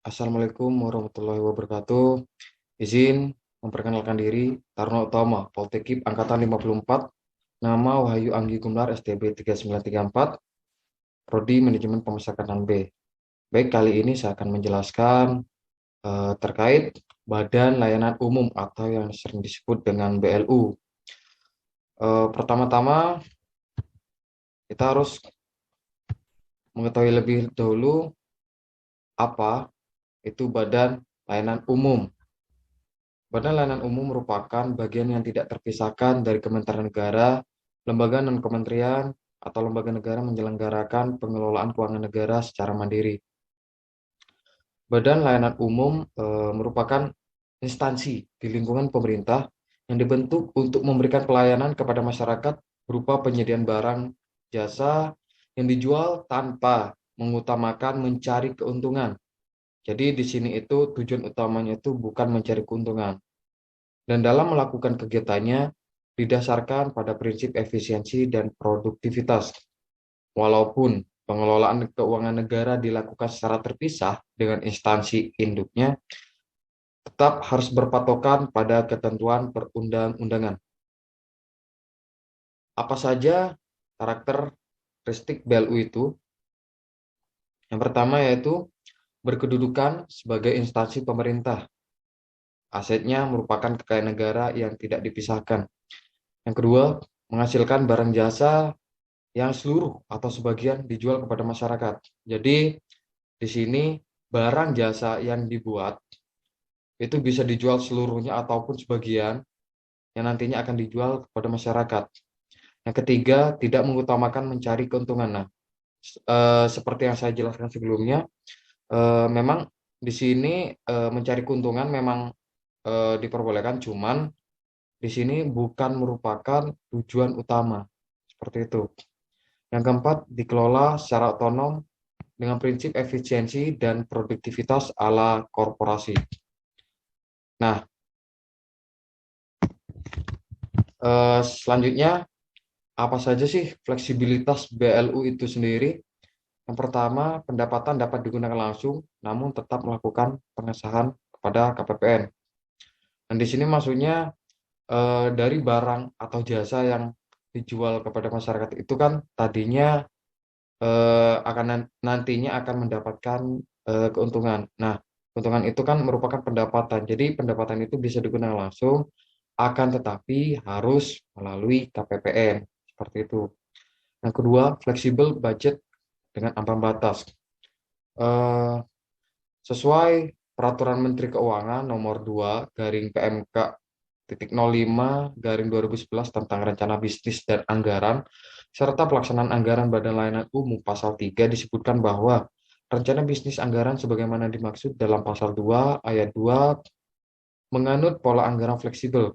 Assalamualaikum warahmatullahi wabarakatuh. Izin memperkenalkan diri, Tarno Utama, Poltekip Angkatan 54, nama Wahyu Anggi Gumelar, STB 3934, Prodi Manajemen Pemasarakatan B. Baik, kali ini saya akan menjelaskan terkait Badan Layanan Umum atau yang sering disebut dengan BLU. Pertama-tama, kita harus mengetahui lebih dahulu apa itu Badan Layanan Umum. Badan Layanan Umum merupakan bagian yang tidak terpisahkan dari Kementerian Negara, lembaga dan kementerian, atau lembaga negara menyelenggarakan pengelolaan keuangan negara secara mandiri. Badan Layanan Umum merupakan instansi di lingkungan pemerintah yang dibentuk untuk memberikan pelayanan kepada masyarakat berupa penyediaan barang, jasa yang dijual tanpa mengutamakan mencari keuntungan. Jadi di sini itu tujuan utamanya itu bukan mencari keuntungan. Dan dalam melakukan kegiatannya didasarkan pada prinsip efisiensi dan produktivitas. Walaupun pengelolaan keuangan negara dilakukan secara terpisah dengan instansi induknya, tetap harus berpatokan pada ketentuan perundang-undangan. Apa saja karakteristik BLU itu? Yang pertama yaitu berkedudukan sebagai instansi pemerintah. Asetnya merupakan kekayaan negara yang tidak dipisahkan. Yang kedua, menghasilkan barang jasa yang seluruh atau sebagian dijual kepada masyarakat. Jadi di sini barang jasa yang dibuat itu bisa dijual seluruhnya ataupun sebagian yang nantinya akan dijual kepada masyarakat. Yang ketiga, tidak mengutamakan mencari keuntungan. Nah, seperti yang saya jelaskan sebelumnya, memang di sini mencari keuntungan memang diperbolehkan, cuman di sini bukan merupakan tujuan utama. Seperti itu. Yang keempat, dikelola secara otonom dengan prinsip efisiensi dan produktivitas ala korporasi. Nah, selanjutnya, apa saja sih fleksibilitas BLU itu sendiri? Yang pertama, pendapatan dapat digunakan langsung, namun tetap melakukan pengesahan kepada KPPN. Dan di sini maksudnya dari barang atau jasa yang dijual kepada masyarakat itu kan tadinya nantinya akan mendapatkan keuntungan. Nah, keuntungan itu kan merupakan pendapatan. Jadi pendapatan itu bisa digunakan langsung, akan tetapi harus melalui KPPN. Seperti itu. Yang kedua, fleksibel budget dengan ambang batas. Eh, Sesuai Peraturan Menteri Keuangan Nomor 2 garing PMK 05/2011 tentang rencana bisnis dan anggaran, serta pelaksanaan anggaran Badan Layanan Umum pasal 3 disebutkan bahwa rencana bisnis anggaran sebagaimana dimaksud dalam pasal 2 ayat 2 menganut pola anggaran fleksibel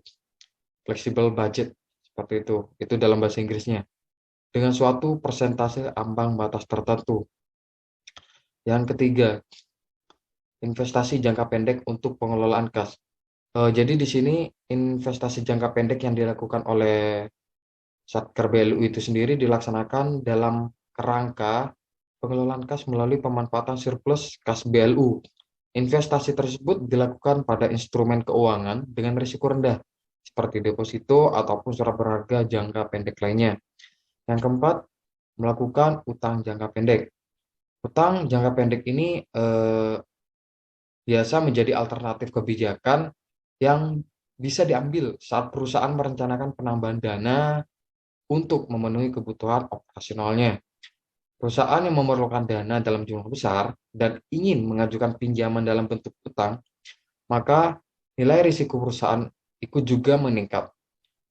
budget, seperti itu dalam bahasa Inggrisnya, dengan suatu persentase ambang batas tertentu. Yang ketiga, investasi jangka pendek untuk pengelolaan kas. Jadi di sini investasi jangka pendek yang dilakukan oleh Satker BLU itu sendiri dilaksanakan dalam kerangka pengelolaan kas melalui pemanfaatan surplus kas BLU. Investasi tersebut dilakukan pada instrumen keuangan dengan risiko rendah, seperti deposito ataupun surat berharga jangka pendek lainnya. Yang keempat, melakukan utang jangka pendek. Utang jangka pendek ini biasa menjadi alternatif kebijakan yang bisa diambil saat perusahaan merencanakan penambahan dana untuk memenuhi kebutuhan operasionalnya. Perusahaan yang memerlukan dana dalam jumlah besar dan ingin mengajukan pinjaman dalam bentuk utang, maka nilai risiko perusahaan ikut juga meningkat.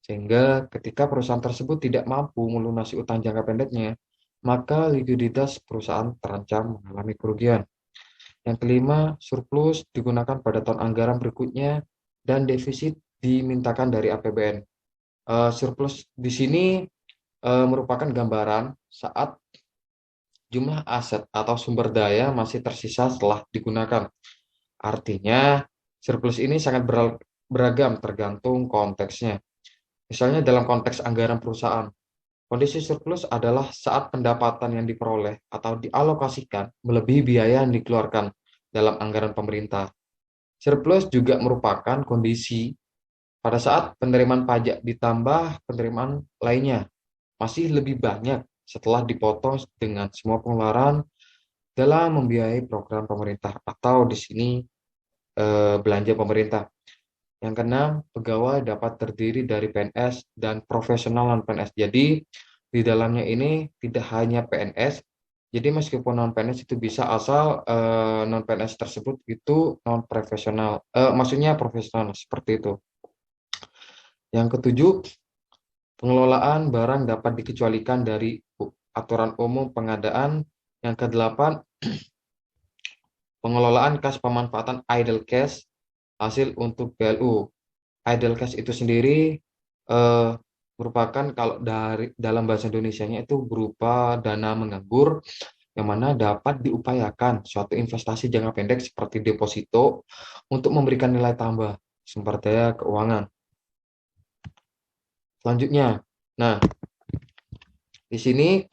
Sehingga ketika perusahaan tersebut tidak mampu melunasi utang jangka pendeknya, maka likuiditas perusahaan terancam mengalami kerugian. Yang kelima, surplus digunakan pada tahun anggaran berikutnya dan defisit dimintakan dari APBN. Surplus di sini merupakan gambaran saat jumlah aset atau sumber daya masih tersisa setelah digunakan. Artinya, surplus ini sangat beragam tergantung konteksnya. Misalnya dalam konteks anggaran perusahaan, kondisi surplus adalah saat pendapatan yang diperoleh atau dialokasikan melebihi biaya yang dikeluarkan. dalam anggaran pemerintah. Surplus juga merupakan kondisi pada saat penerimaan pajak ditambah penerimaan lainnya masih lebih banyak setelah dipotong dengan semua pengeluaran dalam membiayai program pemerintah atau di sini belanja pemerintah. Yang keenam, pegawai dapat terdiri dari PNS dan profesional non-PNS. Jadi, di dalamnya ini tidak hanya PNS, jadi meskipun non-PNS itu bisa asal non-PNS tersebut itu non-profesional, maksudnya profesional seperti itu. Yang ketujuh, pengelolaan barang dapat dikecualikan dari aturan umum pengadaan. Yang kedelapan, pengelolaan kas pemanfaatan idle cash hasil untuk BLU. Idle cash itu sendiri eh, merupakan kalau dari dalam bahasa Indonesianya itu berupa dana menganggur yang mana dapat diupayakan suatu investasi jangka pendek seperti deposito untuk memberikan nilai tambah sumber daya keuangan. Selanjutnya, nah di sini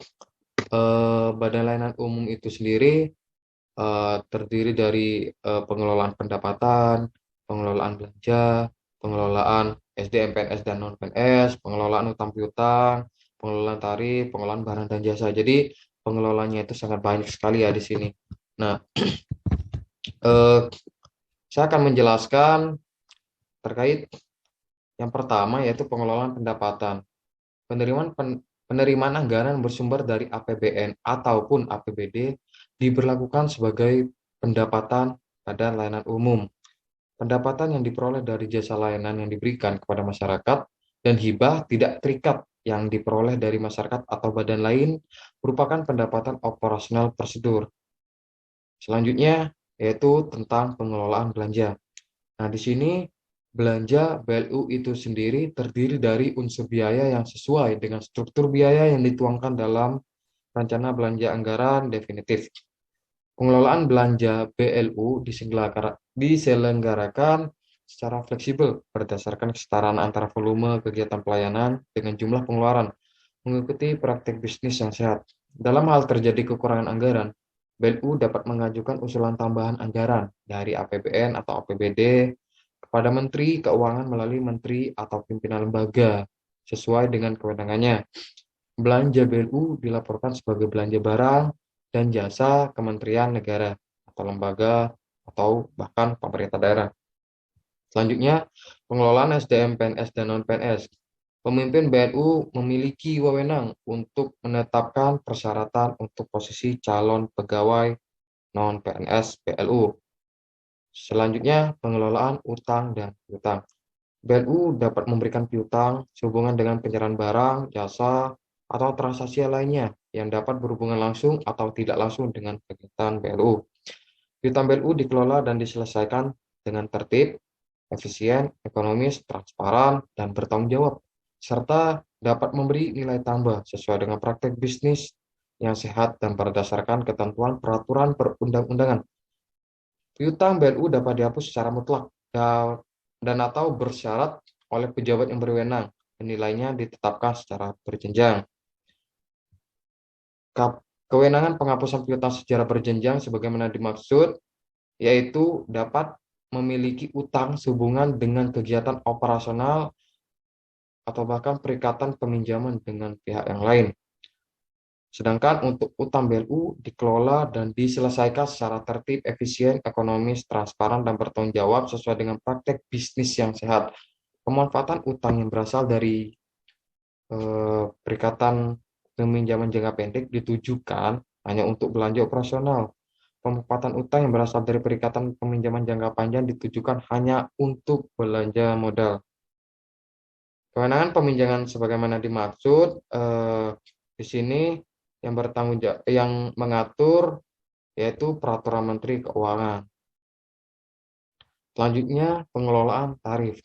Badan Layanan Umum itu sendiri terdiri dari pengelolaan pendapatan, pengelolaan belanja, pengelolaan SDM, PNS, dan non-PNS, pengelolaan utang piutang, pengelolaan tarif, pengelolaan barang dan jasa. Jadi pengelolanya itu sangat banyak sekali ya di sini. Nah, eh, saya akan menjelaskan terkait yang pertama yaitu pengelolaan pendapatan. Penerimaan anggaran bersumber dari APBN ataupun APBD diberlakukan sebagai pendapatan pada layanan umum. Pendapatan yang diperoleh dari jasa layanan yang diberikan kepada masyarakat dan hibah tidak terikat yang diperoleh dari masyarakat atau badan lain merupakan pendapatan operasional prosedur. Selanjutnya yaitu tentang pengelolaan belanja. Nah, di sini belanja BLU itu sendiri terdiri dari unsur biaya yang sesuai dengan struktur biaya yang dituangkan dalam rencana belanja anggaran definitif. Pengelolaan belanja BLU diselenggarakan secara fleksibel berdasarkan kesetaraan antara volume kegiatan pelayanan dengan jumlah pengeluaran, mengikuti praktik bisnis yang sehat. Dalam hal terjadi kekurangan anggaran, BLU dapat mengajukan usulan tambahan anggaran dari APBN atau APBD kepada Menteri Keuangan melalui Menteri atau pimpinan lembaga sesuai dengan kewenangannya. Belanja BLU dilaporkan sebagai belanja barang dan jasa kementerian negara atau lembaga atau bahkan pemerintah daerah. Selanjutnya, pengelolaan SDM PNS dan non-PNS. Pemimpin BNU memiliki wewenang untuk menetapkan persyaratan untuk posisi calon pegawai non-PNS BLU. Selanjutnya, pengelolaan utang dan piutang. BNU dapat memberikan piutang sehubungan dengan penyerahan barang, jasa, atau transaksi lainnya yang dapat berhubungan langsung atau tidak langsung dengan kegiatan BLU. Piutang BLU dikelola dan diselesaikan dengan tertib, efisien, ekonomis, transparan, dan bertanggung jawab, serta dapat memberi nilai tambah sesuai dengan praktek bisnis yang sehat dan berdasarkan ketentuan peraturan perundang-undangan. Piutang BLU dapat dihapus secara mutlak dan atau bersyarat oleh pejabat yang berwenang. Nilainya ditetapkan secara berjenjang. Kewenangan penghapusan piutang secara berjenjang sebagaimana dimaksud, yaitu dapat memiliki utang sehubungan dengan kegiatan operasional atau bahkan perikatan peminjaman dengan pihak yang lain. Sedangkan untuk utang BLU dikelola dan diselesaikan secara tertib, efisien, ekonomis, transparan, dan bertanggung jawab sesuai dengan praktek bisnis yang sehat. Pemanfaatan utang yang berasal dari perikatan peminjaman jangka pendek ditujukan hanya untuk belanja operasional. Pemanfaatan utang yang berasal dari perikatan peminjaman jangka panjang ditujukan hanya untuk belanja modal. Kewenangan peminjaman sebagaimana dimaksud di sini yang bertanggung jawab yang mengatur yaitu Peraturan Menteri Keuangan. Selanjutnya, pengelolaan tarif.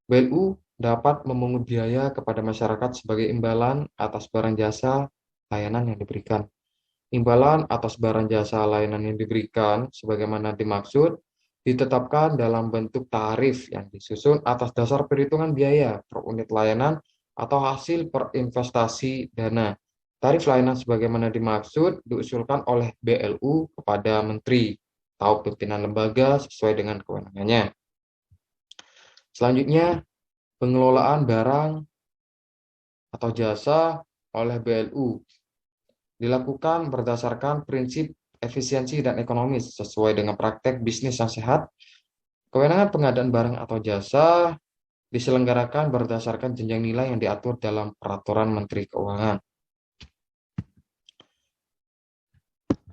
BLU dapat memungut biaya kepada masyarakat sebagai imbalan atas barang jasa layanan yang diberikan. Imbalan atas barang jasa layanan yang diberikan sebagaimana dimaksud ditetapkan dalam bentuk tarif yang disusun atas dasar perhitungan biaya per unit layanan atau hasil per investasi dana. Tarif layanan sebagaimana dimaksud diusulkan oleh BLU kepada Menteri. atau pimpinan lembaga sesuai dengan kewenangannya. Selanjutnya, pengelolaan barang atau jasa oleh BLU dilakukan berdasarkan prinsip efisiensi dan ekonomis sesuai dengan praktek bisnis yang sehat. Kewenangan pengadaan barang atau jasa diselenggarakan berdasarkan jenjang nilai yang diatur dalam Peraturan Menteri Keuangan.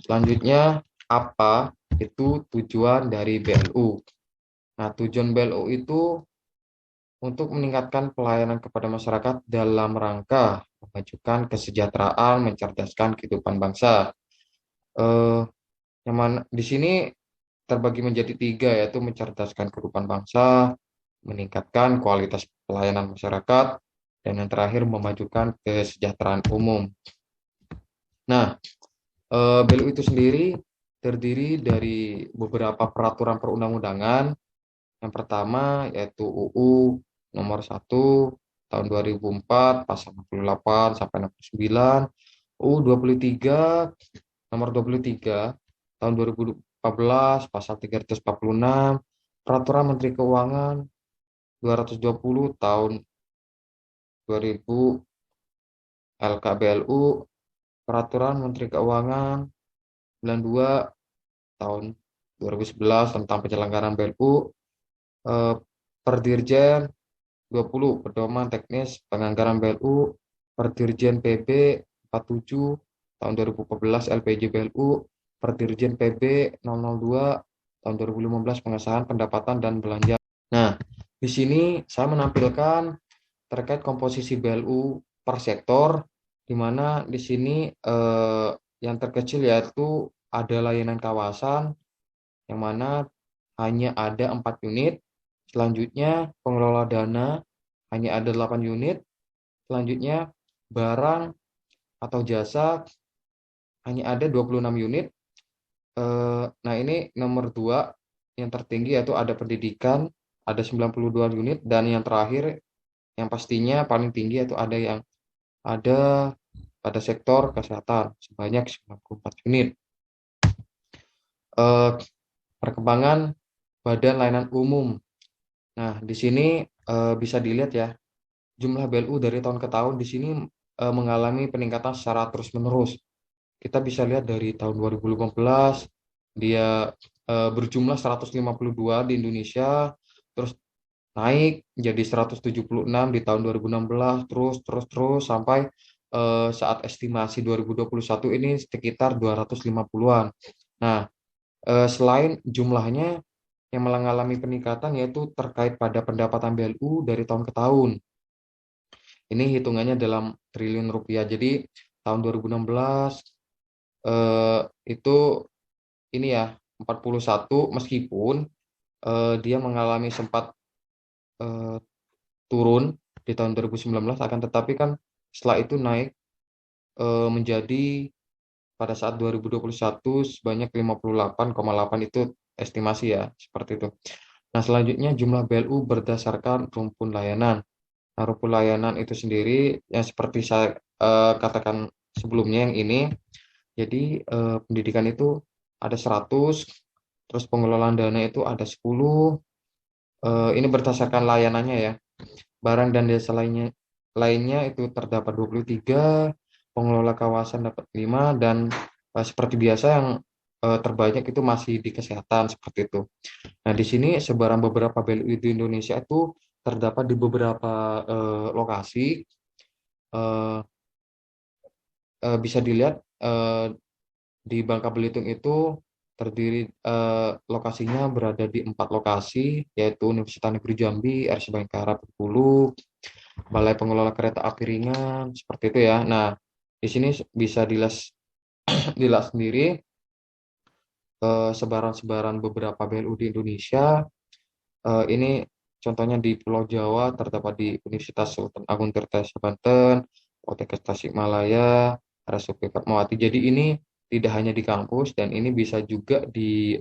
Selanjutnya, apa itu tujuan dari BLU? Nah, tujuan BLU itu untuk meningkatkan pelayanan kepada masyarakat dalam rangka memajukan kesejahteraan, mencerdaskan kehidupan bangsa. Yang mana di sini terbagi menjadi tiga, yaitu mencerdaskan kehidupan bangsa, meningkatkan kualitas pelayanan masyarakat, dan yang terakhir memajukan kesejahteraan umum. Nah, BLU itu sendiri terdiri dari beberapa peraturan perundang-undangan. Yang pertama yaitu UU nomor 1 tahun 2004 pasal 68 sampai 69, UU 23 nomor 23 tahun 2014 pasal 346, Peraturan Menteri Keuangan 220 tahun 2000 LKBLU, Peraturan Menteri Keuangan 92 tahun 2011 tentang penyelenggaraan BLU, Perdirjen 20 Pedoman Teknis Penganggaran BLU, Perdirjen PB 47 tahun 2014 LPJ BLU, Perdirjen PB 002 tahun 2015 pengesahan pendapatan dan belanja. Nah, di sini saya menampilkan terkait komposisi BLU per sektor, di mana di sini yang terkecil yaitu ada layanan kawasan, yang mana hanya ada 4 unit. Selanjutnya pengelola dana hanya ada 8 unit. Selanjutnya barang atau jasa hanya ada 26 unit. Nah, ini nomor 2 yang tertinggi yaitu ada pendidikan, ada 92 unit, dan yang terakhir yang pastinya paling tinggi yaitu ada pada sektor kesehatan sebanyak 94 unit. Perkembangan Badan Layanan Umum. Nah, di sini bisa dilihat ya, jumlah BLU dari tahun ke tahun di sini mengalami peningkatan secara terus-menerus. Kita bisa lihat dari tahun 2015 dia berjumlah 152 di Indonesia, terus naik jadi 176 di tahun 2016, terus sampai saat estimasi 2021 ini sekitar 250-an. Nah, selain jumlahnya yang mengalami peningkatan yaitu terkait pada pendapatan BLU dari tahun ke tahun. Ini hitungannya dalam triliun rupiah. Jadi tahun 2016 itu ini ya 41, meskipun dia mengalami sempat turun di tahun 2019, akan tetapi kan setelah itu naik menjadi pada saat 2021 sebanyak 58,8, itu estimasi ya, seperti itu. Nah, selanjutnya jumlah BLU berdasarkan rumpun layanan. Nah, rumpun layanan itu sendiri yang seperti saya katakan sebelumnya yang ini. Jadi pendidikan itu ada 100, terus pengelolaan dana itu ada 10. Ini berdasarkan layanannya ya. Barang dan jasa lainnya itu terdapat 23, pengelola kawasan dapat 5, dan seperti biasa yang terbanyak itu masih di kesehatan seperti itu. Nah, di sini sebaran beberapa BLU di Indonesia itu terdapat di beberapa lokasi. Bisa dilihat di Bangka Belitung itu terdiri lokasinya berada di 4 lokasi, yaitu Universitas Negeri Jambi, RS Bayangkara Bengkulu, Balai Pengelola Kereta Api Ringan, seperti itu ya. Nah, di sini bisa dilas sendiri sebaran-sebaran beberapa BLU di Indonesia. Ini contohnya di Pulau Jawa terdapat di Universitas Sultan Agung Tirtayasa Banten, Poltekkes Tasikmalaya, RSUP Fatmawati. Jadi ini tidak hanya di kampus, dan ini bisa juga di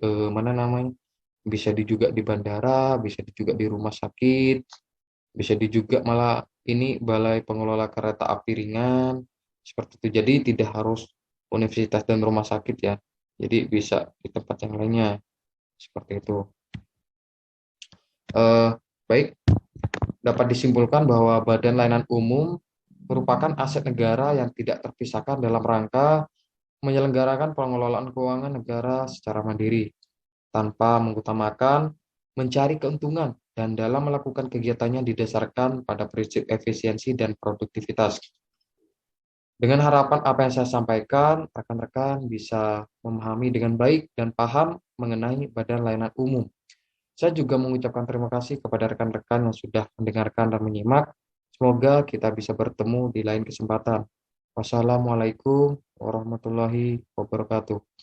bisa juga di bandara, bisa juga di rumah sakit, bisa juga malah ini Balai Pengelola Kereta Api Ringan, seperti itu. Jadi tidak harus universitas dan rumah sakit ya. Jadi bisa di tempat yang lainnya. Seperti itu. Baik, dapat disimpulkan bahwa Badan Layanan Umum merupakan aset negara yang tidak terpisahkan dalam rangka menyelenggarakan pengelolaan keuangan negara secara mandiri, tanpa mengutamakan mencari keuntungan dan dalam melakukan kegiatannya didasarkan pada prinsip efisiensi dan produktivitas. Dengan harapan apa yang saya sampaikan, rekan-rekan bisa memahami dengan baik dan paham mengenai Badan Layanan Umum. Saya juga mengucapkan terima kasih kepada rekan-rekan yang sudah mendengarkan dan menyimak. Semoga kita bisa bertemu di lain kesempatan. Wassalamualaikum warahmatullahi wabarakatuh.